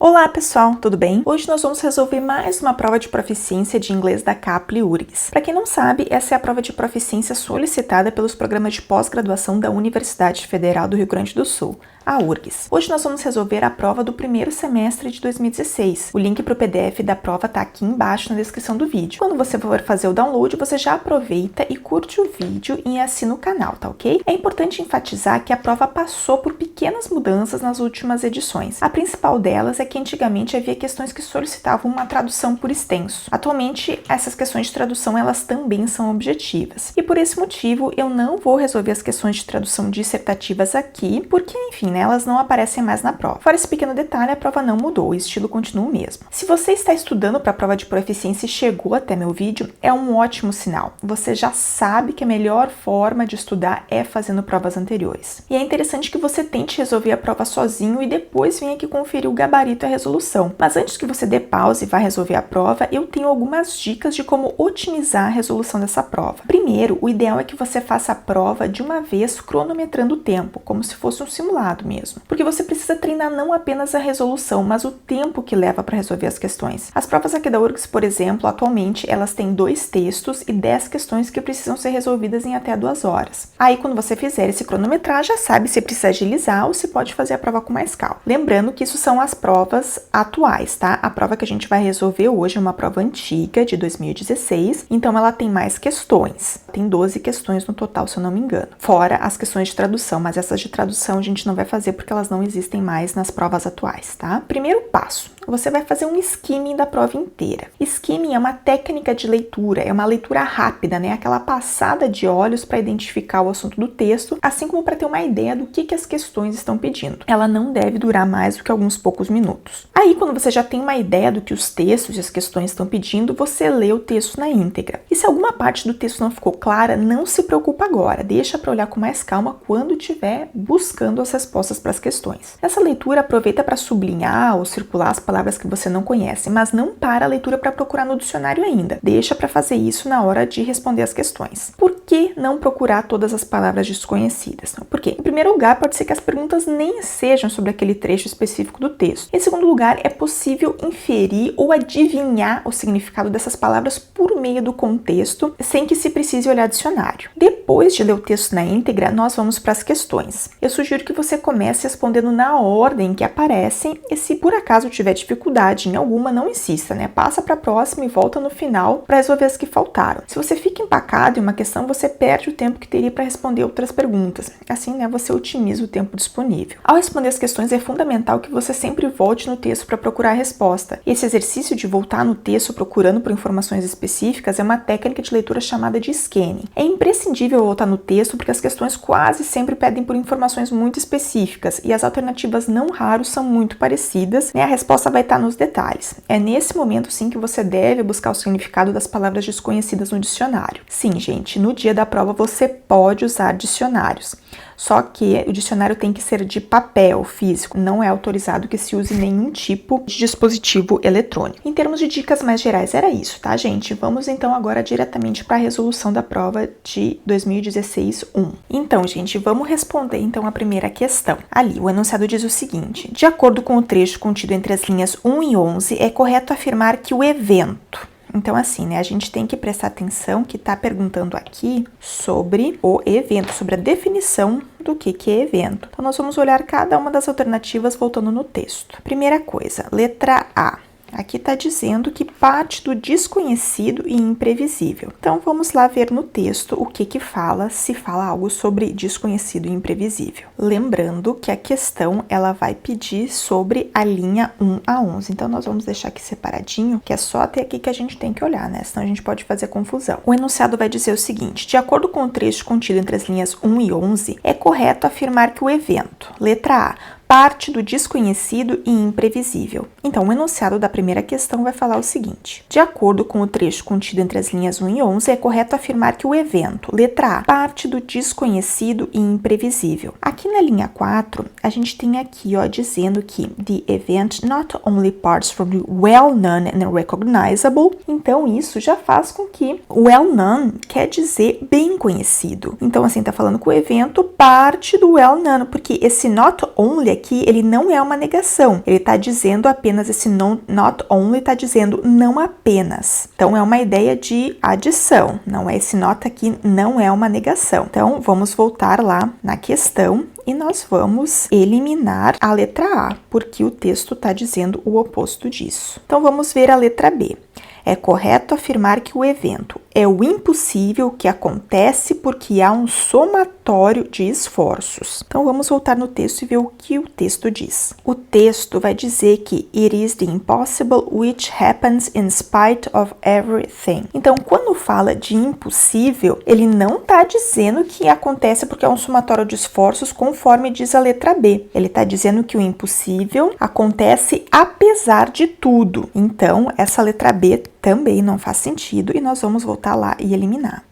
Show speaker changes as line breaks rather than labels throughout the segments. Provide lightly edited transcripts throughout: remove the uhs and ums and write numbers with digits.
Olá pessoal, tudo bem? Hoje nós vamos resolver mais uma prova de proficiência de inglês da CAPLI URGS. Para quem não sabe, essa é a prova de proficiência solicitada pelos programas de pós-graduação da Universidade Federal do Rio Grande do Sul, a URGS. Hoje nós vamos resolver a prova do primeiro semestre de 2016. O link para o PDF da prova está aqui embaixo na descrição do vídeo. Quando você for fazer o download, você já aproveita e curte o vídeo e assina o canal, tá ok? É importante enfatizar que a prova passou por pequenas mudanças nas últimas edições. A principal delas é que antigamente havia questões que solicitavam uma tradução por extenso. Atualmente, essas questões de tradução elas também são objetivas. E por esse motivo, eu não vou resolver as questões de tradução dissertativas aqui, porque, enfim, elas não aparecem mais na prova. Fora esse pequeno detalhe, a prova não mudou, o estilo continua o mesmo. Se você está estudando para a prova de proficiência e chegou até meu vídeo, é um ótimo sinal. Você já sabe que a melhor forma de estudar é fazendo provas anteriores. E é interessante que você tente resolver a prova sozinho e depois venha aqui conferir o gabarito e a resolução. Mas antes que você dê pausa e vá resolver a prova, eu tenho algumas dicas de como otimizar a resolução dessa prova. Primeiro, o ideal é que você faça a prova de uma vez cronometrando o tempo, como se fosse um simulado mesmo. Porque você precisa treinar não apenas a resolução, mas o tempo que leva para resolver as questões. As provas aqui da URGS, por exemplo, atualmente elas têm 2 textos e 10 questões que precisam ser resolvidas em até 2 horas. Aí quando você fizer esse cronometrar, já sabe se precisa agilizar ou se pode fazer a prova com mais calma. Lembrando que isso são as provas atuais, tá? A prova que a gente vai resolver hoje é uma prova antiga, de 2016, então ela tem mais questões. Tem 12 questões no total, se eu não me engano. Fora as questões de tradução, mas essas de tradução a gente não vai fazer porque elas não existem mais nas provas atuais, tá? Primeiro passo, você vai fazer um skimming da prova inteira. Skimming é uma técnica de leitura, é uma leitura rápida, né? Aquela passada de olhos para identificar o assunto do texto, assim como para ter uma ideia do que as questões estão pedindo. Ela não deve durar mais do que alguns poucos minutos. Aí, quando você já tem uma ideia do que os textos e as questões estão pedindo, você lê o texto na íntegra. E se alguma parte do texto não ficou clara, não se preocupa agora, deixa para olhar com mais calma quando estiver buscando as respostas para as questões. Nessa leitura, aproveita para sublinhar ou circular as palavras que você não conhece, mas não para a leitura para procurar no dicionário ainda. Deixa para fazer isso na hora de responder as questões. Por que não procurar todas as palavras desconhecidas? Por quê? Em primeiro lugar, pode ser que as perguntas nem sejam sobre aquele trecho específico do texto. Em segundo lugar, é possível inferir ou adivinhar o significado dessas palavras por meio do contexto, sem que se precise olhar dicionário. Depois de ler o texto na íntegra, nós vamos para as questões. Eu sugiro que você comece respondendo na ordem que aparecem e se por acaso tiver dificuldade em alguma, não insista, né? Passa para a próxima e volta no final para resolver as que faltaram. Se você fica empacado em uma questão, você perde o tempo que teria para responder outras perguntas. Assim, né, você otimiza o tempo disponível. Ao responder as questões, é fundamental que você sempre volte no texto para procurar a resposta. Esse exercício de voltar no texto procurando por informações específicas é uma técnica de leitura chamada de scanning. É imprescindível voltar no texto porque as questões quase sempre pedem por informações muito específicas e as alternativas não raros são muito parecidas, né? A resposta vai estar nos detalhes. É nesse momento, sim, que você deve buscar o significado das palavras desconhecidas no dicionário. Sim, gente, no dia da prova você pode usar dicionários. Só que o dicionário tem que ser de papel, físico. Não é autorizado que se use nenhum tipo de dispositivo eletrônico. Em termos de dicas mais gerais, era isso, tá, gente? Vamos então agora diretamente para a resolução da prova de 2016-1. Então, gente, vamos responder então a primeira questão. Ali, o enunciado diz o seguinte: de acordo com o trecho contido entre as linhas 1 e 11, é correto afirmar que o evento... Então, assim, né, a gente tem que prestar atenção que tá perguntando aqui sobre o evento, sobre a definição do que é evento. Então, nós vamos olhar cada uma das alternativas voltando no texto. Primeira coisa, letra A. Aqui está dizendo que parte do desconhecido e imprevisível. Então, vamos lá ver no texto o que fala, se fala algo sobre desconhecido e imprevisível. Lembrando que a questão, ela vai pedir sobre a linha 1 a 11. Então, nós vamos deixar aqui separadinho, que é só até aqui que a gente tem que olhar, né? Senão a gente pode fazer confusão. O enunciado vai dizer o seguinte: de acordo com o trecho contido entre as linhas 1 e 11, é correto afirmar que o evento, letra A, parte do desconhecido e imprevisível. Então, o enunciado da primeira questão vai falar o seguinte: de acordo com o trecho contido entre as linhas 1 e 11, é correto afirmar que o evento, letra A, parte do desconhecido e imprevisível. Aqui na linha 4, a gente tem aqui, ó, dizendo que the event not only parts from the well-known and recognizable. Então, isso já faz com que well-known quer dizer bem conhecido. Então, assim, tá falando que o evento parte do well-known, porque esse not only aqui, ele não é uma negação. Ele está dizendo apenas, esse not only está dizendo não apenas. Então, é uma ideia de adição. Não é esse not aqui, não é uma negação. Então, vamos voltar lá na questão e nós vamos eliminar a letra A, porque o texto está dizendo o oposto disso. Então, vamos ver a letra B. É correto afirmar que o evento é o impossível que acontece porque há um somatório de esforços. Então, vamos voltar no texto e ver o que o texto diz. O texto vai dizer que it is the impossible which happens in spite of everything. Então, quando fala de impossível, ele não está dizendo que acontece porque é um somatório de esforços, conforme diz a letra B. Ele está dizendo que o impossível acontece apesar de tudo. Então, essa letra B também não faz sentido e nós vamos voltar lá e eliminar.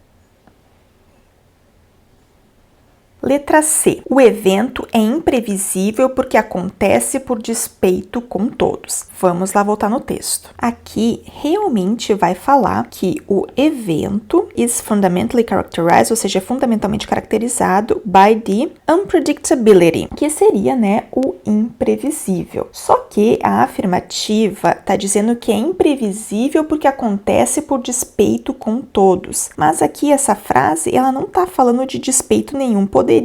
Letra C. O evento é imprevisível porque acontece por despeito com todos. Vamos lá voltar no texto. Aqui, realmente vai falar que o evento is fundamentally characterized, ou seja, é fundamentalmente caracterizado by the unpredictability, que seria, né, o imprevisível. Só que a afirmativa está dizendo que é imprevisível porque acontece por despeito com todos. Mas aqui essa frase, ela não está falando de despeito nenhum. Poderia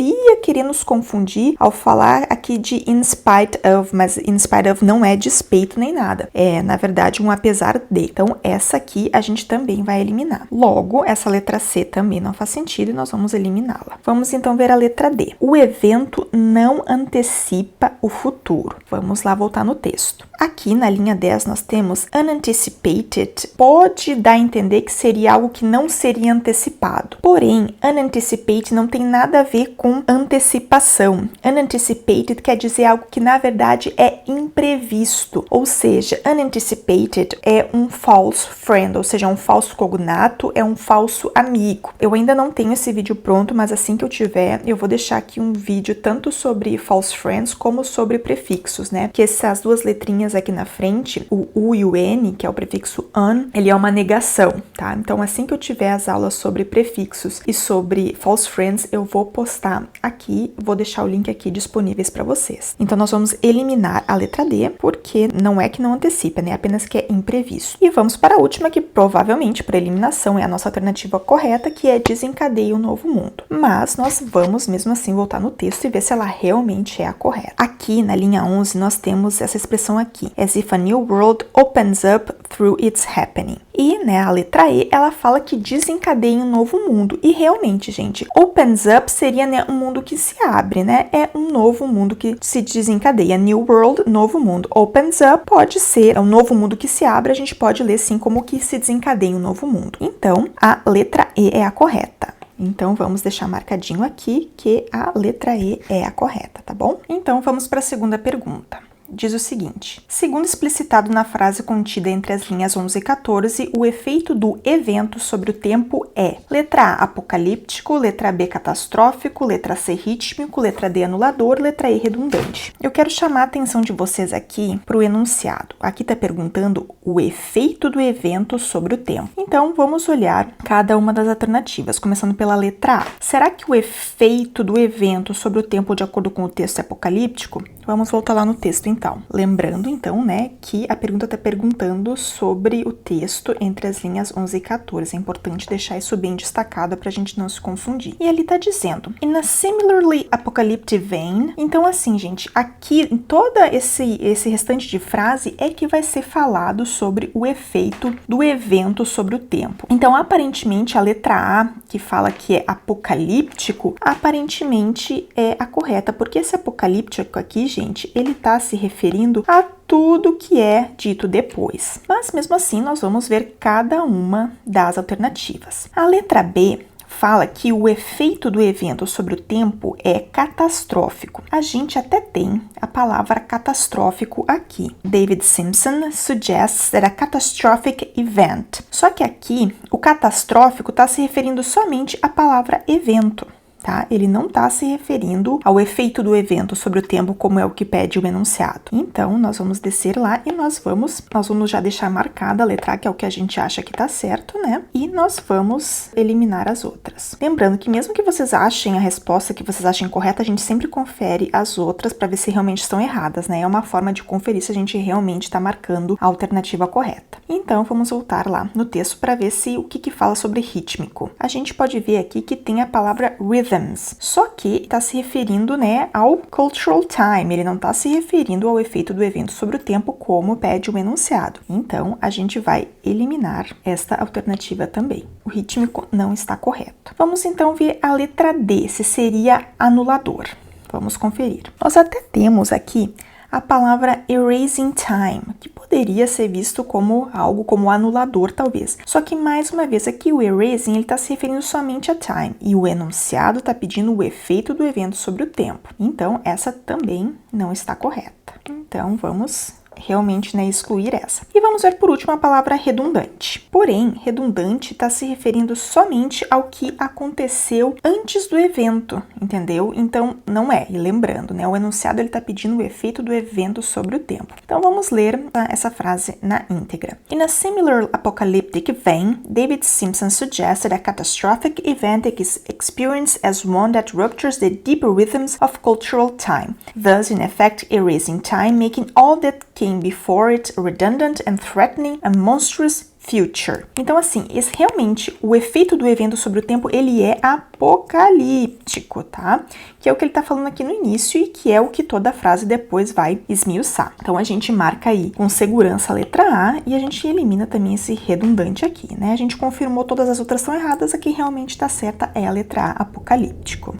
querer nos confundir ao falar aqui de in spite of, mas in spite of não é despeito nem nada. É, na verdade, um apesar de. Então, essa aqui a gente também vai eliminar. Logo, essa letra C também não faz sentido e nós vamos eliminá-la. Vamos então ver a letra D. O evento não antecipa o futuro. Vamos lá voltar no texto. Aqui na linha 10 nós temos unanticipated. Pode dar a entender que seria algo que não seria antecipado. Porém, unanticipated não tem nada a ver com antecipação. Unanticipated quer dizer algo que na verdade é imprevisto. Ou seja, unanticipated é um false friend, ou seja, um falso cognato, é um falso amigo. Eu ainda não tenho esse vídeo pronto, mas assim que eu tiver, eu vou deixar aqui um vídeo tanto sobre false friends como sobre prefixos, né? Que essas duas letrinhas aqui na frente, o U e o N, que é o prefixo un, ele é uma negação, tá? Então, assim que eu tiver as aulas sobre prefixos e sobre false friends, eu vou postar aqui, vou deixar o link aqui disponíveis para vocês. Então, nós vamos eliminar a letra D, porque não é que não antecipa, né? Apenas que é imprevisto. E vamos para a última, que provavelmente, por eliminação, é a nossa alternativa correta, que é desencadeia um novo mundo. Mas nós vamos, mesmo assim, voltar no texto e ver se ela realmente é a correta. Aqui, na linha 11, nós temos essa expressão aqui. As if a new world opens up through its happening. E, né, a letra E, ela fala que desencadeia um novo mundo. E realmente, gente, opens up seria, né, um mundo que se abre, né? É um novo mundo que se desencadeia. New world, novo mundo. Opens up pode ser um novo mundo que se abre, a gente pode ler sim como que se desencadeia um novo mundo. Então, a letra E é a correta. Então, vamos deixar marcadinho aqui que a letra E é a correta, tá bom? Então, vamos para a segunda pergunta. Diz o seguinte: segundo explicitado na frase contida entre as linhas 11 e 14, o efeito do evento sobre o tempo é letra A, apocalíptico, letra B, catastrófico, letra C, rítmico, letra D, anulador, letra E, redundante. Eu quero chamar a atenção de vocês aqui para o enunciado. Aqui está perguntando o efeito do evento sobre o tempo. Então, vamos olhar cada uma das alternativas, começando pela letra A. Será que o efeito do evento sobre o tempo, de acordo com o texto, é apocalíptico? Vamos voltar lá no texto, então. Lembrando, então, né, que a pergunta está perguntando sobre o texto entre as linhas 11 e 14. É importante deixar isso bem destacado para a gente não se confundir. E ali está dizendo, in a similarly apocalyptic vein. Então, assim, gente, aqui, em toda esse restante de frase é que vai ser falado sobre o efeito do evento sobre o tempo. Então, aparentemente, a letra A, que fala que é apocalíptico, aparentemente é a correta, porque esse apocalíptico aqui, gente, ele está se referindo a tudo que é dito depois. Mas, mesmo assim, nós vamos ver cada uma das alternativas. A letra B fala que o efeito do evento sobre o tempo é catastrófico. A gente até tem a palavra catastrófico aqui. David Simpson suggests that a catastrophic event. Só que aqui, o catastrófico está se referindo somente à palavra evento. tá? Ele não está se referindo ao efeito do evento sobre o tempo, como é o que pede o enunciado. Então, nós vamos descer lá e nós vamos já deixar marcada a letra A, que é o que a gente acha que está certo, né? E nós vamos eliminar as outras. Lembrando que mesmo que vocês achem a resposta que vocês achem correta, a gente sempre confere as outras para ver se realmente estão erradas, né? É uma forma de conferir se a gente realmente está marcando a alternativa correta. Então, vamos voltar lá no texto para ver se o que fala sobre rítmico. A gente pode ver aqui que tem a palavra rhythms, só que está se referindo, né, ao cultural time, ele não está se referindo ao efeito do evento sobre o tempo, como pede o enunciado. Então, a gente vai eliminar esta alternativa também. O rítmico não está correto. Vamos então ver a letra D, se seria anulador. Vamos conferir. Nós até temos aqui a palavra erasing time, que poderia ser visto como algo como anulador, talvez. Só que, mais uma vez, aqui o erasing está se referindo somente a time, e o enunciado está pedindo o efeito do evento sobre o tempo. Então, essa também não está correta. Então, vamos realmente, né, excluir essa. E vamos ver por último a palavra redundante. Porém, redundante está se referindo somente ao que aconteceu antes do evento, entendeu? Então, não é. E lembrando, né, o enunciado ele está pedindo o efeito do evento sobre o tempo. Então, vamos ler essa frase na íntegra. In a similar apocalyptic vein, David Simpson suggested a catastrophic event is experienced as one that ruptures the deeper rhythms of cultural time, thus in effect erasing time, making all that came before it redundant and threatening a monstrous future. Então, assim, realmente, o efeito do evento sobre o tempo, ele é apocalíptico, tá? Que é o que ele tá falando aqui no início e que é o que toda a frase depois vai esmiuçar. Então, a gente marca aí com segurança a letra A e a gente elimina também esse redundante aqui, né? A gente confirmou todas as outras são erradas, a que realmente tá certa é a letra A, apocalíptico.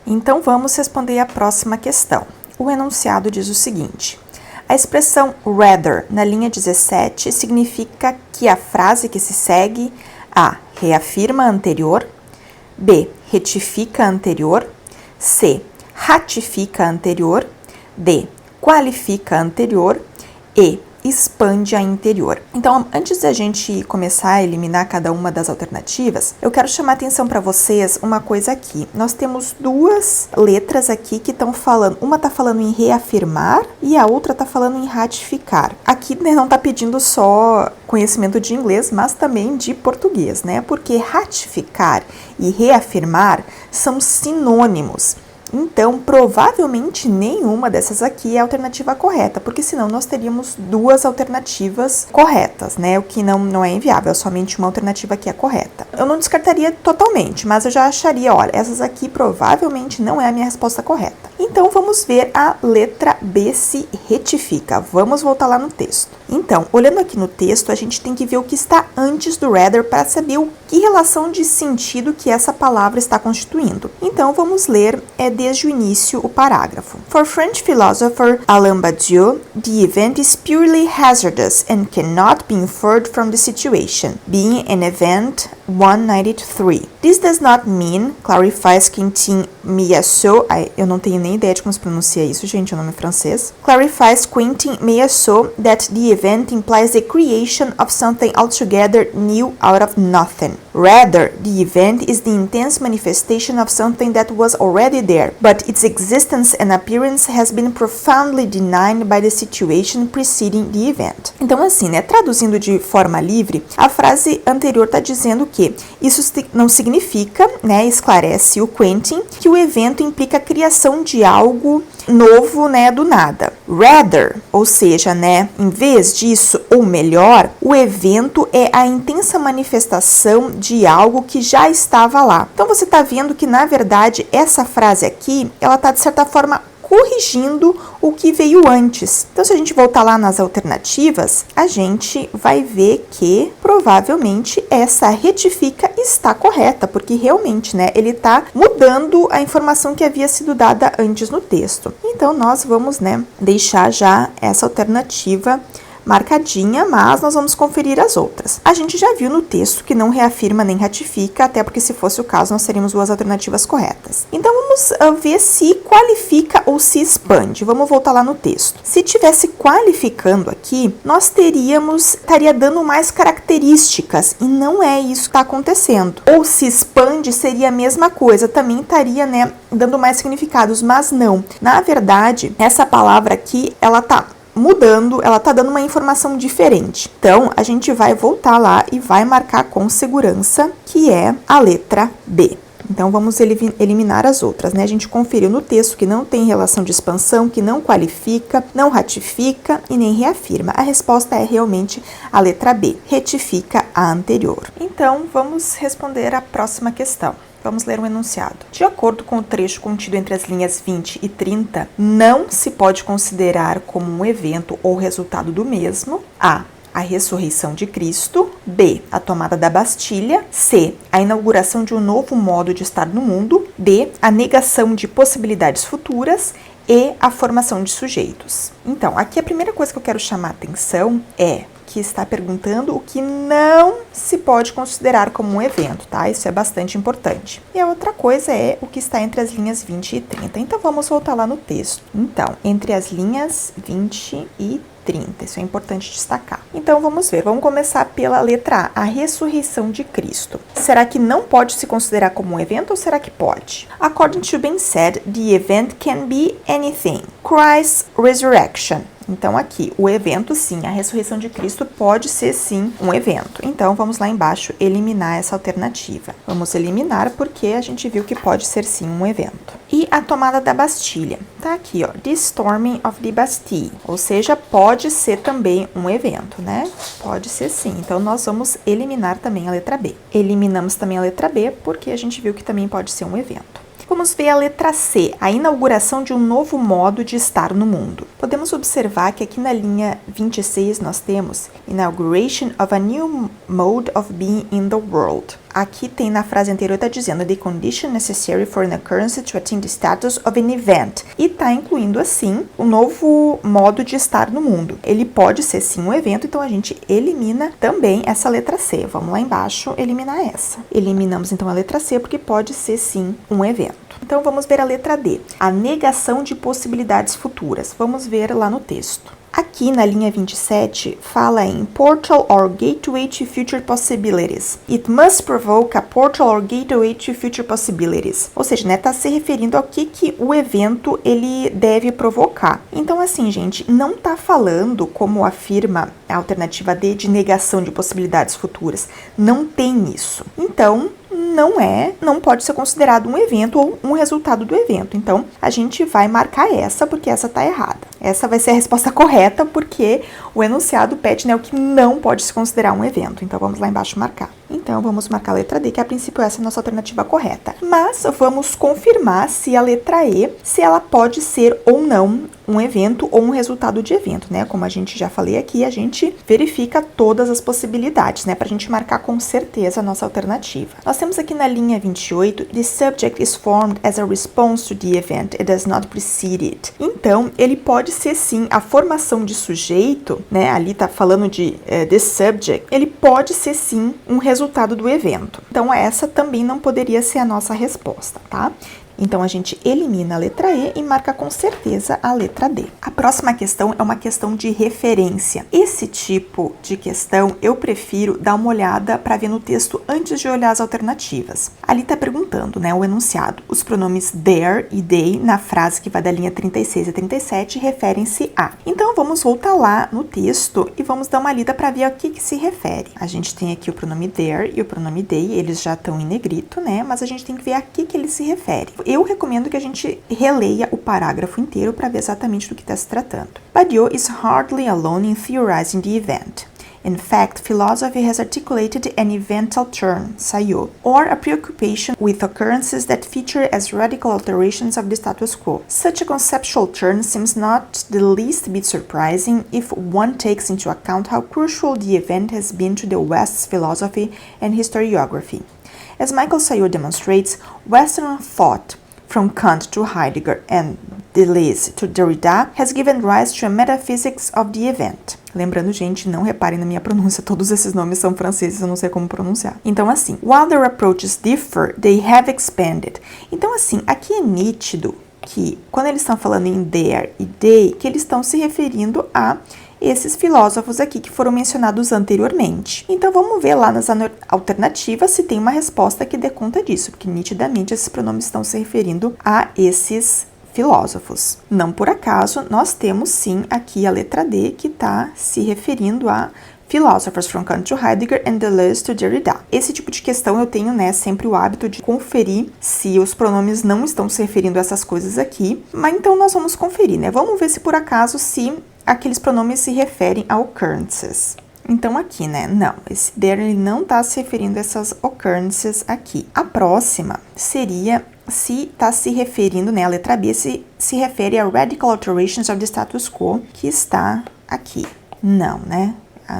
Então, vamos responder a próxima questão. O enunciado diz o seguinte: a expressão rather na linha 17 significa que a frase que se segue A. reafirma a anterior, B. retifica a anterior, C. ratifica a anterior, D. qualifica a anterior e expande a anterior. Então, antes da gente começar a eliminar cada uma das alternativas, eu quero chamar a atenção para vocês uma coisa aqui. Nós temos duas letras aqui que estão falando, uma está falando em reafirmar e a outra está falando em ratificar. Aqui, né, não está pedindo só conhecimento de inglês, mas também de português, né? Porque ratificar e reafirmar são sinônimos. Então, provavelmente nenhuma dessas aqui é a alternativa correta, porque senão nós teríamos duas alternativas corretas, né? O que não é inviável, é somente uma alternativa que é correta. Eu não descartaria totalmente, mas eu já acharia, olha, essas aqui provavelmente não é a minha resposta correta. Então, vamos ver a letra B se retifica. Vamos voltar lá no texto. Então, olhando aqui no texto, a gente tem que ver o que está antes do rather para saber que relação de sentido que essa palavra está constituindo. Então, vamos ler desde o início o parágrafo. For French philosopher Alain Badiou, the event is purely hazardous and cannot be inferred from the situation, being an event 193. This does not mean, clarifies Quentin Meillassoux, eu não tenho nem ideia de como se pronuncia isso, gente, é o nome francês. Clarifies Quentin Meillassoux that the event implies the creation of something altogether new out of nothing. Rather, the event is the intense manifestation of something that was already there, but its existence and appearance has been profoundly denied by the situation preceding the event. Então, assim, né, traduzindo de forma livre, a frase anterior está dizendo que isso não significa, né, esclarece o Quentin, que o evento implica a criação de algo novo, né, do nada. Rather, ou seja, né, em vez disso, ou melhor, o evento é a intensa manifestação de algo que já estava lá. Então, você está vendo que, na verdade, essa frase aqui, ela está, de certa forma, corrigindo o que veio antes. Então, se a gente voltar lá nas alternativas, a gente vai ver que provavelmente essa retifica está correta, porque realmente, né, ele está mudando a informação que havia sido dada antes no texto. Então, nós vamos, né, deixar já essa alternativa marcadinha, mas nós vamos conferir as outras. A gente já viu no texto que não reafirma nem ratifica, até porque se fosse o caso nós teríamos duas alternativas corretas. Então vamos ver se qualifica ou se expande. Vamos voltar lá no texto. Se tivesse qualificando aqui, nós estaria dando mais características e não é isso que está acontecendo. Ou se expande seria a mesma coisa, também estaria, né, dando mais significados, mas não. Na verdade, essa palavra aqui, ela tá mudando, ela tá dando uma informação diferente. Então, a gente vai voltar lá e vai marcar com segurança, que é a letra B. Então, vamos eliminar as outras, né? A gente conferiu no texto que não tem relação de expansão, que não qualifica, não ratifica e nem reafirma. A resposta é realmente a letra B, retifica a anterior. Então, vamos responder a próxima questão. Vamos ler um enunciado. De acordo com o trecho contido entre as linhas 20 e 30, não se pode considerar como um evento ou resultado do mesmo a ressurreição de Cristo, B, a tomada da Bastilha, C, a inauguração de um novo modo de estar no mundo, D, a negação de possibilidades futuras e a formação de sujeitos. Então, aqui a primeira coisa que eu quero chamar a atenção é que está perguntando o que não se pode considerar como um evento, tá? Isso é bastante importante. E a outra coisa é o que está entre as linhas 20 e 30. Então, vamos voltar lá no texto. Então, entre as linhas 20 e 30, isso é importante destacar. Então, vamos ver. Vamos começar pela letra A, a ressurreição de Cristo. Será que não pode se considerar como um evento ou será que pode? According to Ben said, the event can be anything. Christ's resurrection. Então, aqui, o evento, sim, a ressurreição de Cristo pode ser, sim, um evento. Então, vamos lá embaixo eliminar essa alternativa. Vamos eliminar porque a gente viu que pode ser, sim, um evento. E a tomada da Bastilha. Tá aqui, ó, the storming of the Bastille. Ou seja, pode ser também um evento, né? Pode ser, sim. Então, nós vamos eliminar também a letra B. Eliminamos também a letra B porque a gente viu que também pode ser um evento. Vamos ver a letra C, a inauguração de um novo modo de estar no mundo. Podemos observar que aqui na linha 26 nós temos Inauguration of a new mode of being in the world. Aqui tem na frase anterior, está dizendo the condition necessary for an occurrence to attain the status of an event. E está incluindo, assim, um novo modo de estar no mundo. Ele pode ser, sim, um evento, então a gente elimina também essa letra C. Vamos lá embaixo eliminar essa. Eliminamos, então, a letra C porque pode ser, sim, um evento. Então, vamos ver a letra D, a negação de possibilidades futuras. Vamos ver lá no texto. Aqui na linha 27, fala em portal or gateway to future possibilities. It must provoke a portal or gateway to future possibilities. Ou seja, né, tá se referindo ao que o evento ele deve provocar. Então, assim, gente, não tá falando, como afirma a alternativa D, de negação de possibilidades futuras. Não tem isso. Então, não pode ser considerado um evento ou um resultado do evento. Então, a gente vai marcar essa, porque essa tá errada. Essa vai ser a resposta correta, porque o enunciado pede, né, o que não pode se considerar um evento. Então, vamos lá embaixo marcar. Então, vamos marcar a letra D, que a princípio essa é a nossa alternativa correta. Mas, vamos confirmar se a letra E, se ela pode ser ou não um evento ou um resultado de evento, né? Como a gente já falei aqui, a gente verifica todas as possibilidades, né? Pra gente marcar com certeza a nossa alternativa. Nós temos aqui na linha 28, the subject is formed as a response to the event, it does not precede it. Então, ele pode ser, sim, a formação de sujeito, né? Ali tá falando de the subject, ele pode ser, sim, um resultado do evento. Então, essa também não poderia ser a nossa resposta, tá? Então, a gente elimina a letra E e marca com certeza a letra D. A próxima questão é uma questão de referência. Esse tipo de questão eu prefiro dar uma olhada para ver no texto antes de olhar as alternativas. Ali está perguntando, né, o enunciado. Os pronomes there e they na frase que vai da linha 36 a 37 referem-se a. Então, vamos voltar lá no texto e vamos dar uma lida para ver a que se refere. A gente tem aqui o pronome there e o pronome they, eles já estão em negrito, né, mas a gente tem que ver a que ele se refere. Eu recomendo que a gente releia o parágrafo inteiro para ver exatamente do que está se tratando. Badiou is hardly alone in theorizing the event. In fact, philosophy has articulated an evental term, sayo, or a preoccupation with occurrences that feature as radical alterations of the status quo. Such a conceptual term seems not the least bit surprising if one takes into account how crucial the event has been to the West's philosophy and historiography. As Michael Sayur demonstrates, Western thought, from Kant to Heidegger and Deleuze to Derrida has given rise to a metaphysics of the event. Lembrando, gente, não reparem na minha pronúncia, todos esses nomes são franceses, eu não sei como pronunciar. Então, assim, while their approaches differ, they have expanded. Então, assim, aqui é nítido que, quando eles estão falando em their e they, que eles estão se referindo a esses filósofos aqui que foram mencionados anteriormente. Então, vamos ver lá nas alternativas se tem uma resposta que dê conta disso, porque nitidamente esses pronomes estão se referindo a esses filósofos. Não por acaso, nós temos sim aqui a letra D que está se referindo a Philosophers from Kant to Heidegger and Deleuze to Derrida. Esse tipo de questão eu tenho, sempre o hábito de conferir se os pronomes não estão se referindo a essas coisas aqui, mas então nós vamos conferir, Vamos ver se por acaso se aqueles pronomes se referem a occurrences. Então aqui, não, esse there ele não está se referindo a essas occurrences aqui. A próxima seria se está se referindo, a letra B se refere a radical alterations of the status quo, que está aqui. Não,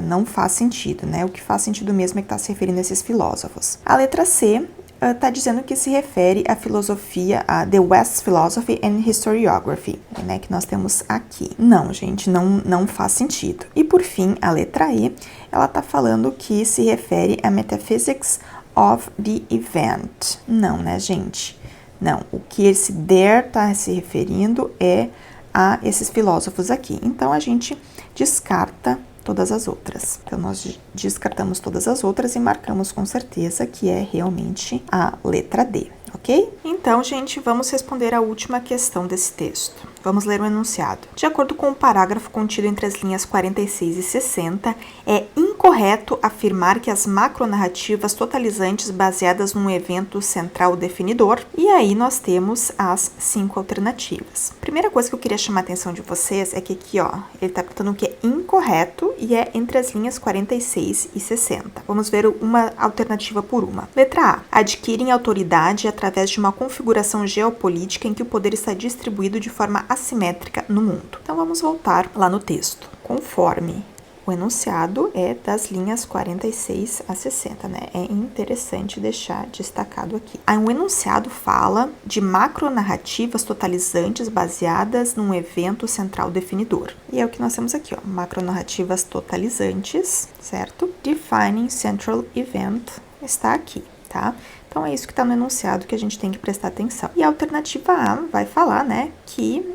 não faz sentido, O que faz sentido mesmo é que está se referindo a esses filósofos. A letra C está dizendo que se refere à filosofia, a The West's Philosophy and Historiography, que nós temos aqui. Não, gente, não faz sentido. E por fim, a letra E, ela está falando que se refere a Metaphysics of the Event. Não, gente? Não, o que esse there está se referindo é a esses filósofos aqui. Então, a gente descarta todas as outras. Então, nós descartamos todas as outras e marcamos com certeza que é realmente a letra D, ok? Então, gente, vamos responder a última questão desse texto. Vamos ler o enunciado. De acordo com o parágrafo contido entre as linhas 46 e 60, é incorreto afirmar que as macronarrativas totalizantes baseadas num evento central definidor, e aí nós temos as 5 alternativas. Primeira coisa que eu queria chamar a atenção de vocês é que aqui, ele está perguntando o que é incorreto e é entre as linhas 46 e 60. Vamos ver uma alternativa por uma. Letra A. Adquirem autoridade através de uma configuração geopolítica em que o poder está distribuído de forma assimétrica no mundo. Então, vamos voltar lá no texto. Conforme o enunciado é das linhas 46 a 60, É interessante deixar destacado aqui. Aí, o enunciado fala de macronarrativas totalizantes baseadas num evento central definidor. E é o que nós temos aqui, macronarrativas totalizantes, certo? Defining central event está aqui, tá? Então, é isso que está no enunciado que a gente tem que prestar atenção. E a alternativa A vai falar, que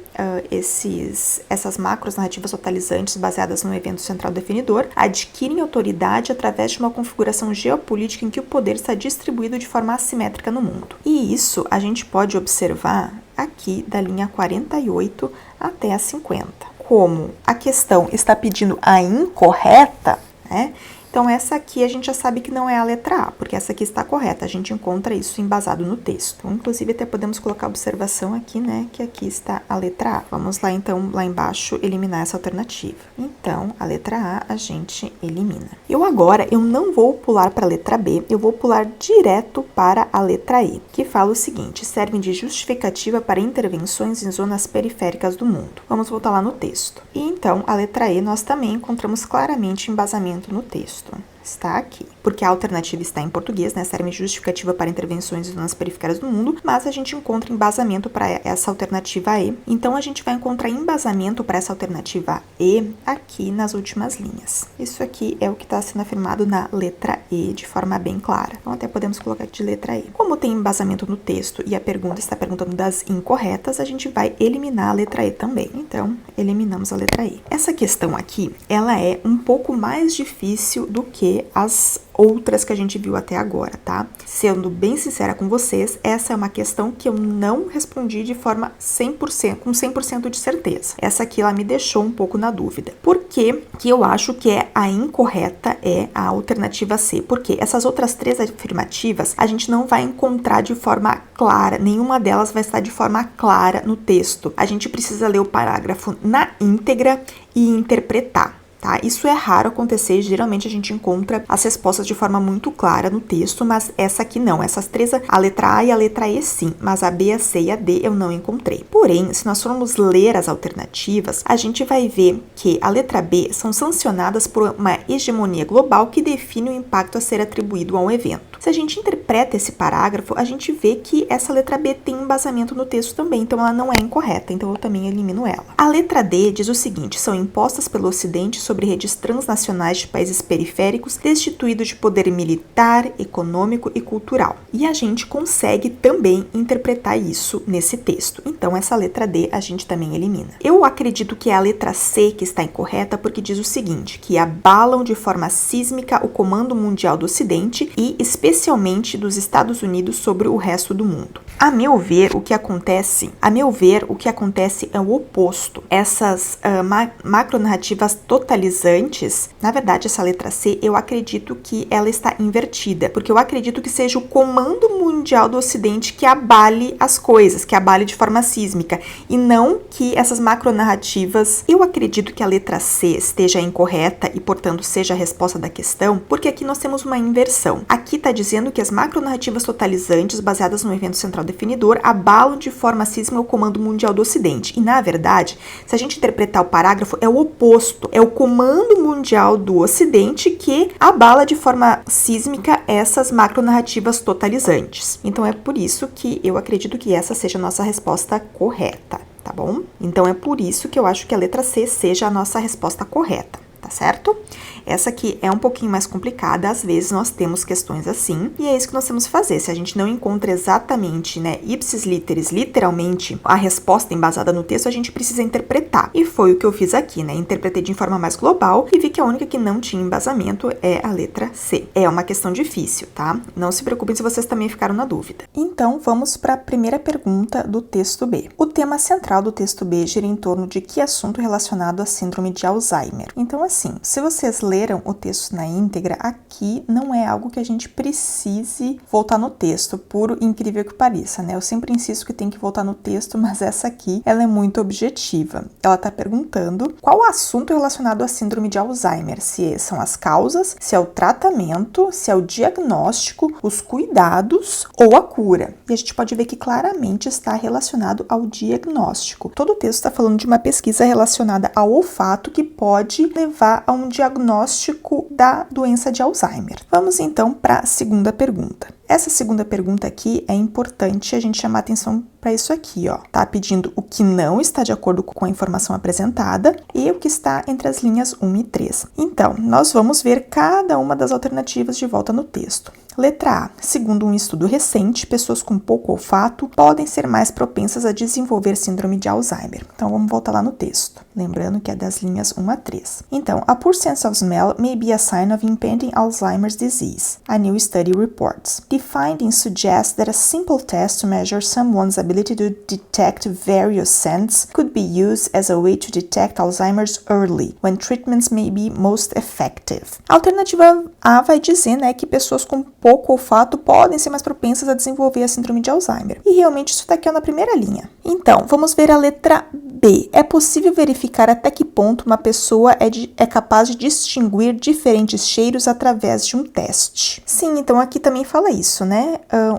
essas macros narrativas totalizantes baseadas no evento central definidor adquirem autoridade através de uma configuração geopolítica em que o poder está distribuído de forma assimétrica no mundo. E isso a gente pode observar aqui da linha 48 até a 50. Como a questão está pedindo a incorreta, Então, essa aqui a gente já sabe que não é a letra A, porque essa aqui está correta. A gente encontra isso embasado no texto. Então, inclusive, até podemos colocar a observação aqui, que aqui está a letra A. Vamos lá, então, lá embaixo, eliminar essa alternativa. Então, a letra A a gente elimina. Eu não vou pular para a letra B, eu vou pular direto para a letra E, que fala o seguinte: servem de justificativa para intervenções em zonas periféricas do mundo. Vamos voltar lá no texto. E, então, a letra E nós também encontramos claramente embasamento no texto. Está aqui, porque a alternativa está em português, serve de justificativa para intervenções em zonas periféricas do mundo, mas a gente encontra embasamento para essa alternativa E. Então, a gente vai encontrar embasamento para essa alternativa E aqui nas últimas linhas. Isso aqui é o que está sendo afirmado na letra E de forma bem clara. Então, até podemos colocar aqui de letra E. Como tem embasamento no texto e a pergunta está perguntando das incorretas, a gente vai eliminar a letra E também. Então, eliminamos a letra E. Essa questão aqui, ela é um pouco mais difícil do que as outras que a gente viu até agora, tá? Sendo bem sincera com vocês, essa é uma questão que eu não respondi de forma 100%, com 100% de certeza. Essa aqui, ela me deixou um pouco na dúvida. Por que eu acho que a incorreta é a alternativa C? Porque essas outras 3 afirmativas, a gente não vai encontrar de forma clara, nenhuma delas vai estar de forma clara no texto. A gente precisa ler o parágrafo na íntegra e interpretar. tá? Isso é raro acontecer, geralmente a gente encontra as respostas de forma muito clara no texto, mas essa aqui não. Essas três, a letra A e a letra E sim, mas a B, a C e a D eu não encontrei. Porém, se nós formos ler as alternativas, a gente vai ver que a letra B são sancionadas por uma hegemonia global que define o impacto a ser atribuído a um evento. Se a gente interpreta esse parágrafo, a gente vê que essa letra B tem embasamento no texto também, então ela não é incorreta, então eu também elimino ela. A letra D diz o seguinte: são impostas pelo Ocidente sobre redes transnacionais de países periféricos, destituídos de poder militar, econômico e cultural. E a gente consegue também interpretar isso nesse texto. Então, essa letra D a gente também elimina. Eu acredito que é a letra C que está incorreta, porque diz o seguinte, que abalam de forma sísmica o comando mundial do Ocidente e especialmente dos Estados Unidos sobre o resto do mundo. A meu ver, o que acontece é o oposto. Essas macronarrativas totalizantes, na verdade, essa letra C, eu acredito que ela está invertida, porque eu acredito que seja o comando mundial do Ocidente que abale as coisas, que abale de forma sísmica, e não que essas macronarrativas. Eu acredito que a letra C esteja incorreta e, portanto, seja a resposta da questão, porque aqui nós temos uma inversão. Aqui está dizendo que as macronarrativas totalizantes, baseadas no evento central definidor, abalam de forma sísmica o comando mundial do Ocidente. E, na verdade, se a gente interpretar o parágrafo, é o oposto. É o comando mundial do Ocidente que abala de forma sísmica essas macronarrativas totalizantes. Então, é por isso que eu acredito que essa seja a nossa resposta correta, tá bom? Então, é por isso que eu acho que a letra C seja a nossa resposta correta, tá certo? Essa aqui é um pouquinho mais complicada, às vezes nós temos questões assim, e é isso que nós temos que fazer. Se a gente não encontra exatamente, ipsis literis, literalmente, a resposta embasada no texto, a gente precisa interpretar. E foi o que eu fiz aqui, Interpretei de forma mais global e vi que a única que não tinha embasamento é a letra C. É uma questão difícil, tá? Não se preocupem se vocês também ficaram na dúvida. Então, vamos para a primeira pergunta do texto B. O tema central do texto B gira em torno de que assunto relacionado à síndrome de Alzheimer? Então, assim, se vocês leram o texto na íntegra, aqui não é algo que a gente precise voltar no texto, por incrível que pareça, Eu sempre insisto que tem que voltar no texto, mas essa aqui, ela é muito objetiva. Ela está perguntando qual o assunto relacionado à síndrome de Alzheimer, se são as causas, se é o tratamento, se é o diagnóstico, os cuidados ou a cura. E a gente pode ver que claramente está relacionado ao diagnóstico. Todo o texto está falando de uma pesquisa relacionada ao olfato que pode levar a um diagnóstico da doença de Alzheimer. Vamos então para a segunda pergunta. Essa segunda pergunta aqui é importante a gente chamar atenção para isso aqui, Tá pedindo o que não está de acordo com a informação apresentada e o que está entre as linhas 1 e 3. Então, nós vamos ver cada uma das alternativas de volta no texto. Letra A. Segundo um estudo recente, pessoas com pouco olfato podem ser mais propensas a desenvolver síndrome de Alzheimer. Então, vamos voltar lá no texto. Lembrando que é das linhas 1 a 3. Então, a poor sense of smell may be a sign of impending Alzheimer's disease, a new study reports. The findings suggest that a simple test to measure someone's ability to detect various scents could be used as a way to detect Alzheimer's early, when treatments may be most effective. A alternativa A vai dizer, que pessoas com pouco olfato podem ser mais propensas a desenvolver a síndrome de Alzheimer. E realmente isso está aqui na primeira linha. Então, vamos ver a letra B. É possível verificar até que ponto uma pessoa é capaz de distinguir diferentes cheiros através de um teste. Sim, então aqui também fala isso,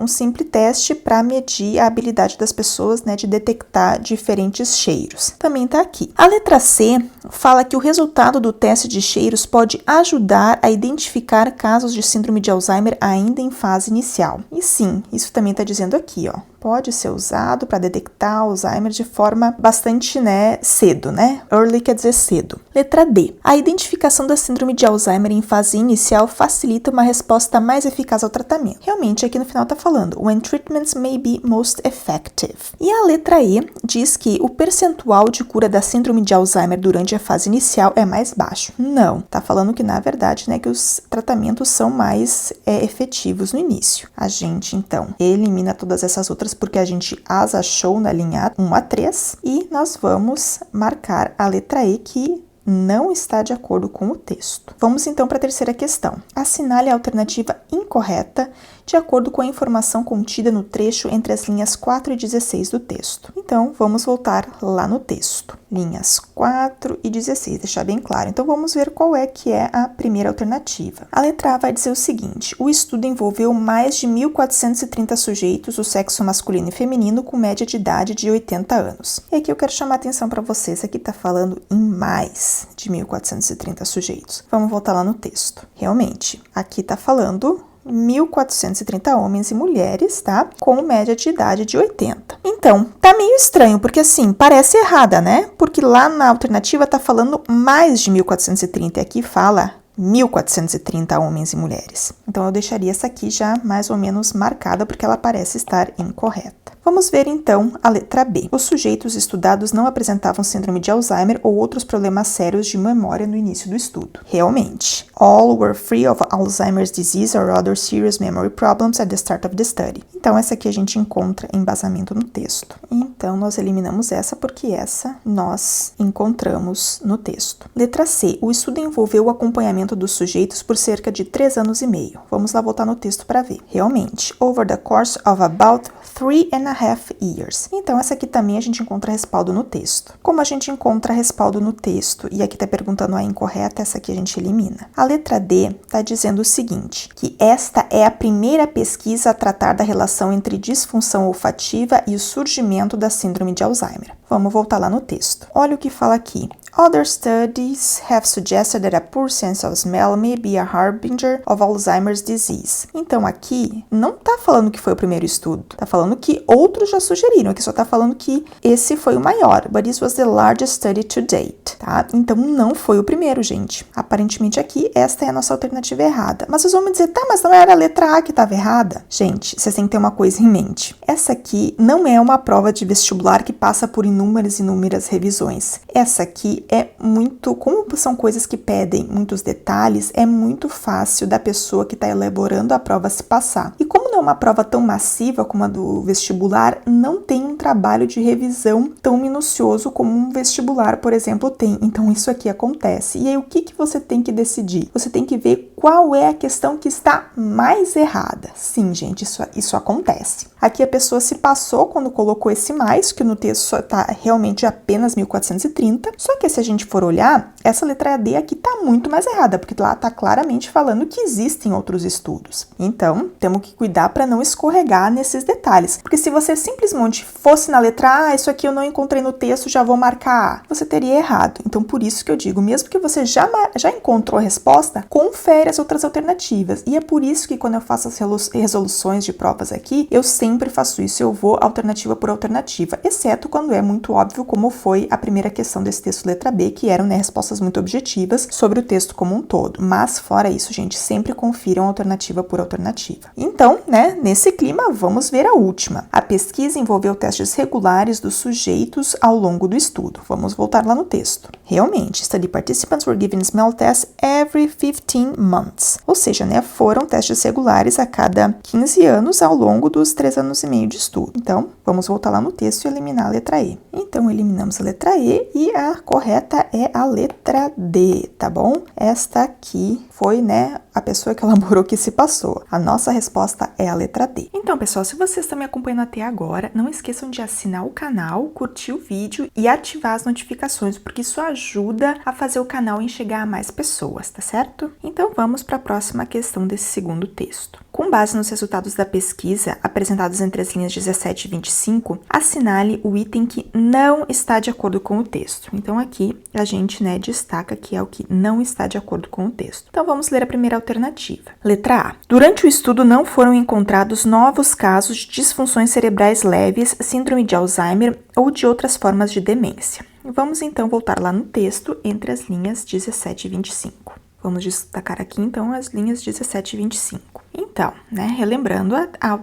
um simples teste para medir a habilidade das pessoas, de detectar diferentes cheiros. Também está aqui. A letra C fala que o resultado do teste de cheiros pode ajudar a identificar casos de síndrome de Alzheimer ainda em fase inicial. E sim, isso também está dizendo aqui, pode ser usado para detectar Alzheimer de forma bastante, cedo, Early quer dizer cedo. Letra D. A identificação da síndrome de Alzheimer em fase inicial facilita uma resposta mais eficaz ao tratamento. Realmente, aqui no final está falando, when treatments may be most effective. E a letra E diz que o percentual de cura da síndrome de Alzheimer durante a fase inicial é mais baixo. Não, está falando que, na verdade, que os tratamentos são mais efetivos no início. A gente, então, elimina todas essas outras porque a gente as achou na linha 1 a 3 e nós vamos marcar a letra E, que não está de acordo com o texto. Vamos então para a terceira questão. Assinale a alternativa incorreta de acordo com a informação contida no trecho entre as linhas 4 e 16 do texto. Então, vamos voltar lá no texto. Linhas 4 e 16, deixar bem claro. Então, vamos ver qual é que é a primeira alternativa. A letra A vai dizer o seguinte: o estudo envolveu mais de 1.430 sujeitos do sexo masculino e feminino com média de idade de 80 anos. E aqui eu quero chamar a atenção para vocês, aqui está falando em mais de 1.430 sujeitos. Vamos voltar lá no texto. Realmente, aqui está falando 1.430 homens e mulheres, tá? Com média de idade de 80. Então, tá meio estranho, porque assim, parece errada, né? Porque lá na alternativa tá falando mais de 1.430 e aqui fala 1.430 homens e mulheres. Então, eu deixaria essa aqui já mais ou menos marcada, porque ela parece estar incorreta. Vamos ver então a letra B. Os sujeitos estudados não apresentavam síndrome de Alzheimer ou outros problemas sérios de memória no início do estudo. Realmente, all were free of Alzheimer's disease or other serious memory problems at the start of the study. Então, essa aqui a gente encontra embasamento no texto. Então, nós eliminamos essa porque essa nós encontramos no texto. Letra C. O estudo envolveu o acompanhamento dos sujeitos por cerca de 3 anos e meio. Vamos lá voltar no texto para ver. Realmente, over the course of about 3.5 years. Então, essa aqui também a gente encontra respaldo no texto. Como a gente encontra respaldo no texto e aqui está perguntando a incorreta, essa aqui a gente elimina. A letra D está dizendo o seguinte, que esta é a primeira pesquisa a tratar da relação entre disfunção olfativa e o surgimento da síndrome de Alzheimer. Vamos voltar lá no texto. Olha o que fala aqui. Other studies have suggested that a poor sense of smell may be a harbinger of Alzheimer's disease. Então, aqui não está falando que foi o primeiro estudo. Está falando que outros já sugeriram. Aqui só está falando que esse foi o maior. But this was the largest study to date. Tá? Então, não foi o primeiro, gente. Aparentemente, aqui, esta é a nossa alternativa errada. Mas vocês vão me dizer, tá, mas não era a letra A que estava errada? Gente, vocês têm que ter uma coisa em mente. Essa aqui não é uma prova de vestibular que passa por inúmeras revisões. Essa aqui é muito, como são coisas que pedem muitos detalhes, é muito fácil da pessoa que está elaborando a prova se passar. E como não é uma prova tão massiva como a do vestibular, não tem um trabalho de revisão tão minucioso como um vestibular, por exemplo, tem. Então, isso aqui acontece. E aí, o que você tem que decidir? Você tem que ver qual é a questão que está mais errada. Sim, gente, isso acontece. Aqui a pessoa se passou quando colocou esse mais, que no texto só está realmente apenas 1.430. Só que se a gente for olhar, essa letra D aqui está muito mais errada, porque lá está claramente falando que existem outros estudos. Então, temos que cuidar para não escorregar nesses detalhes. Porque se você simplesmente fosse na letra A, isso aqui eu não encontrei no texto, já vou marcar A, você teria errado. Então, por isso que eu digo, mesmo que você já encontrou a resposta, confere as outras alternativas. E é por isso que quando eu faço as resoluções de provas aqui, eu sempre faço isso, eu vou alternativa por alternativa, exceto quando é muito óbvio, como foi a primeira questão desse texto letra B, que eram, né, respostas muito objetivas sobre o texto como um todo. Mas, fora isso, gente, sempre confiram alternativa por alternativa. Então, né, nesse clima, vamos ver a última. A pesquisa envolveu testes regulares dos sujeitos ao longo do estudo. Vamos voltar lá no texto. Realmente, study participants were given smell tests every 15 months. Ou seja, né, foram testes regulares a cada 15 anos ao longo dos 3 anos e meio de estudo. Então, vamos voltar lá no texto e eliminar a letra E. Então, eliminamos a letra E e a correta é a letra D, tá bom? Esta aqui foi, né, a pessoa que elaborou que se passou. A nossa resposta é a letra D. Então, pessoal, se vocês estão me acompanhando até agora, não esqueçam de assinar o canal, curtir o vídeo e ativar as notificações, porque isso ajuda a fazer o canal enxergar a mais pessoas, tá certo? Então, vamos para a próxima questão desse segundo texto. Com base nos resultados da pesquisa, apresentados entre as linhas 17 e 25, assinale o item que não está de acordo com o texto. Então, aqui a gente, né, destaca que é o que não está de acordo com o texto. Então, vamos ler a primeira alternativa. Letra A. Durante o estudo não foram encontrados novos casos de disfunções cerebrais leves, síndrome de Alzheimer ou de outras formas de demência. Vamos então voltar lá no texto entre as linhas 17 e 25. Vamos destacar aqui então as linhas 17 e 25. Então, né, relembrando, a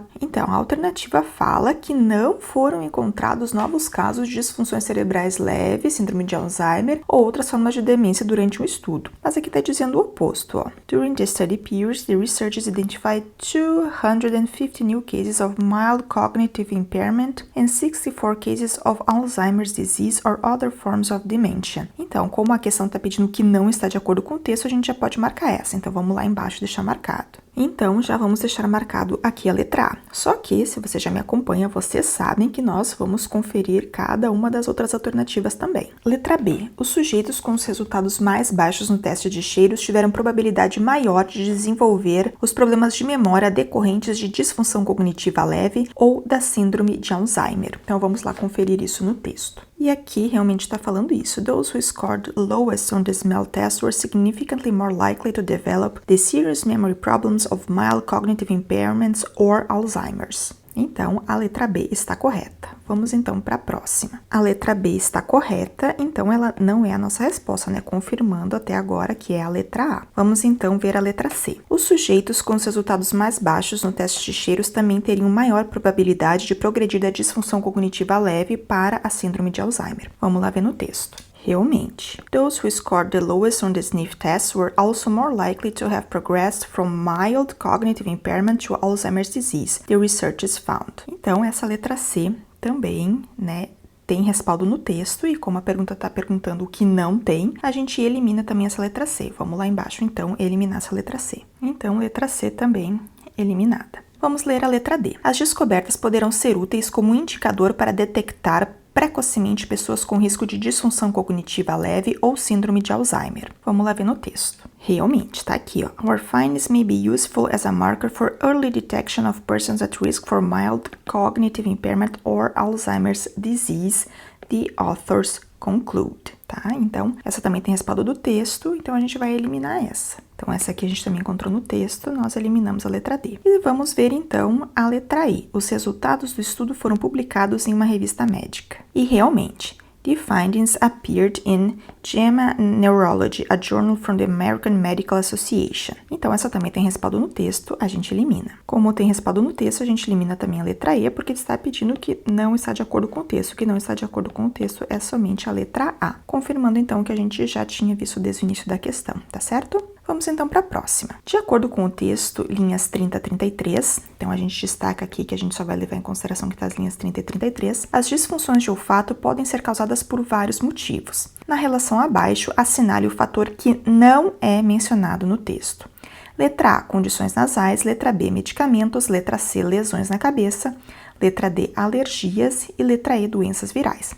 alternativa fala que não foram encontrados novos casos de disfunções cerebrais leves, síndrome de Alzheimer ou outras formas de demência durante o estudo. Mas aqui está dizendo o oposto, ó. During the study period, the researchers identified 250 new cases of mild cognitive impairment and 64 cases of Alzheimer's disease or other forms of dementia. Então, como a questão está pedindo que não está de acordo com o texto, a gente já pode marcar essa. Então, vamos lá embaixo deixar marcado. Então, já vamos deixar marcado aqui a letra A. Só que, se você já me acompanha, vocês sabem que nós vamos conferir cada uma das outras alternativas também. Letra B. Os sujeitos com os resultados mais baixos no teste de cheiros tiveram probabilidade maior de desenvolver os problemas de memória decorrentes de disfunção cognitiva leve ou da síndrome de Alzheimer. Então, vamos lá conferir isso no texto. E aqui realmente está falando isso. Those who scored lowest on the smell test were significantly more likely to develop the serious memory problems of mild cognitive impairments or Alzheimer's. Então, a letra B está correta. Vamos então para a próxima. A letra B está correta, então ela não é a nossa resposta, né? Confirmando até agora que é a letra A. Vamos então ver a letra C. Os sujeitos com os resultados mais baixos no teste de cheiros também teriam maior probabilidade de progredir da disfunção cognitiva leve para a síndrome de Alzheimer. Vamos lá ver no texto. Realmente. Those who scored the lowest on the sniff test were also more likely to have progressed from mild cognitive impairment to Alzheimer's disease, the researchers found. Então, essa letra C também, né, tem respaldo no texto e como a pergunta está perguntando o que não tem, a gente elimina também essa letra C. Vamos lá embaixo, então, eliminar essa letra C. Então, letra C também eliminada. Vamos ler a letra D. As descobertas poderão ser úteis como indicador para detectar precocemente pessoas com risco de disfunção cognitiva leve ou síndrome de Alzheimer. Vamos lá ver no texto. Realmente, tá aqui, ó. Our findings may be useful as a marker for early detection of persons at risk for mild cognitive impairment or Alzheimer's disease, the authors conclude, tá? Então, essa também tem respaldo do texto, então a gente vai eliminar essa. Então, essa aqui a gente também encontrou no texto, nós eliminamos a letra D. E vamos ver, então, a letra E. Os resultados do estudo foram publicados em uma revista médica. E, realmente, the findings appeared in JAMA Neurology, a journal from the American Medical Association. Então, essa também tem respaldo no texto, a gente elimina. Como tem respaldo no texto, a gente elimina também a letra E, porque está pedindo que não está de acordo com o texto. O que não está de acordo com o texto é somente a letra A. Confirmando, então, o que a gente já tinha visto desde o início da questão, tá certo? Vamos então para a próxima. De acordo com o texto, linhas 30 a 33, então a gente destaca aqui que a gente só vai levar em consideração que está as linhas 30 e 33, as disfunções de olfato podem ser causadas por vários motivos. Na relação abaixo, assinale o fator que não é mencionado no texto. Letra A, condições nasais, letra B, medicamentos, letra C, lesões na cabeça, letra D, alergias e letra E, doenças virais.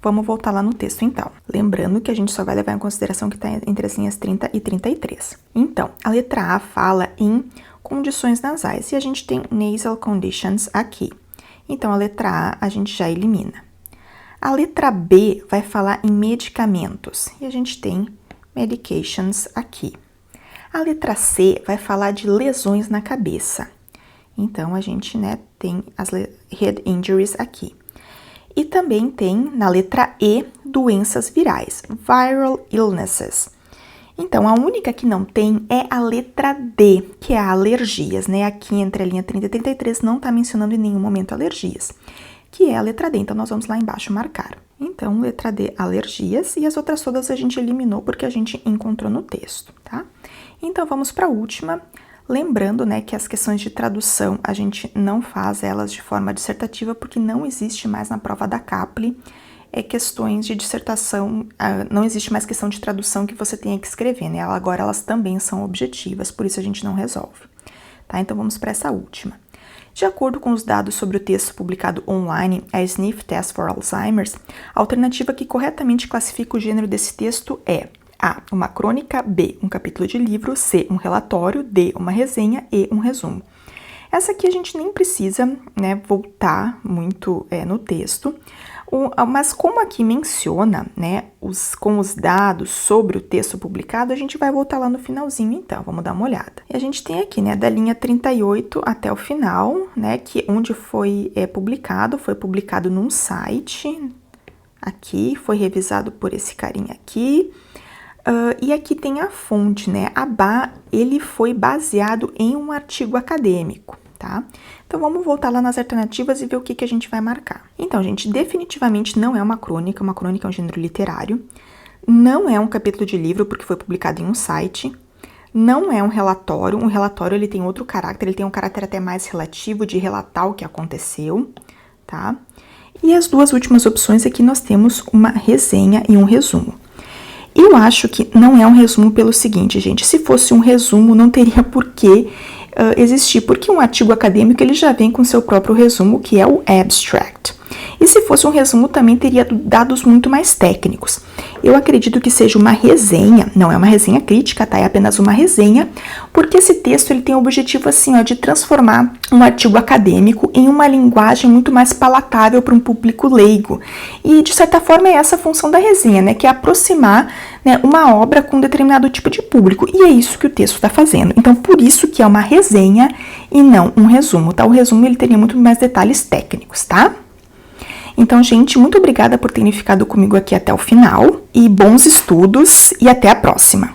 Vamos voltar lá no texto, então. Lembrando que a gente só vai levar em consideração que está entre as linhas 30 e 33. Então, a letra A fala em condições nasais e a gente tem nasal conditions aqui. Então, a letra A gente já elimina. A letra B vai falar em medicamentos e a gente tem medications aqui. A letra C vai falar de lesões na cabeça. Então, a gente, né, tem as head injuries aqui. E também tem, na letra E, doenças virais, viral illnesses. Então, a única que não tem é a letra D, que é alergias, né? Aqui entre a linha 30 e 33 não está mencionando em nenhum momento alergias, que é a letra D. Então, nós vamos lá embaixo marcar. Então, letra D, alergias, e as outras todas a gente eliminou porque a gente encontrou no texto, tá? Então, vamos para a última. Lembrando, né, que as questões de tradução a gente não faz elas de forma dissertativa porque não existe mais na prova da CAPLE questões de dissertação, não existe mais questão de tradução que você tenha que escrever, né? Agora elas também são objetivas, por isso a gente não resolve, tá? Então vamos para essa última. De acordo com os dados sobre o texto publicado online, a Sniff Test for Alzheimer's, a alternativa que corretamente classifica o gênero desse texto é A, uma crônica, B, um capítulo de livro, C, um relatório, D, uma resenha e um resumo. Essa aqui a gente nem precisa, né, voltar muito no texto, mas como aqui menciona, né, com os dados sobre o texto publicado, a gente vai voltar lá no finalzinho, então, vamos dar uma olhada. E a gente tem aqui, né, da linha 38 até o final, né, que onde foi publicado num site, aqui, foi revisado por esse carinha aqui, E aqui tem a fonte, né? Ele foi baseado em um artigo acadêmico, tá? Então, vamos voltar lá nas alternativas e ver o que a gente vai marcar. Então, gente, definitivamente não é uma crônica é um gênero literário. Não é um capítulo de livro, porque foi publicado em um site. Não é um relatório ele tem outro caráter, ele tem um caráter até mais relativo de relatar o que aconteceu, tá? E as duas últimas opções aqui nós temos uma resenha e um resumo. Eu acho que não é um resumo pelo seguinte, gente, se fosse um resumo não teria por que existir, porque um artigo acadêmico ele já vem com seu próprio resumo, que é o abstract. E se fosse um resumo também teria dados muito mais técnicos. Eu acredito que seja uma resenha, não é uma resenha crítica, tá? É apenas uma resenha, porque esse texto ele tem o objetivo assim, ó, de transformar um artigo acadêmico em uma linguagem muito mais palatável para um público leigo. E de certa forma é essa a função da resenha, né? Que é aproximar, né, uma obra com um determinado tipo de público. E é isso que o texto está fazendo. Então, por isso que é uma resenha e não um resumo, tá? O resumo ele teria muito mais detalhes técnicos, tá? Então, gente, muito obrigada por terem ficado comigo aqui até o final, e bons estudos, e até a próxima!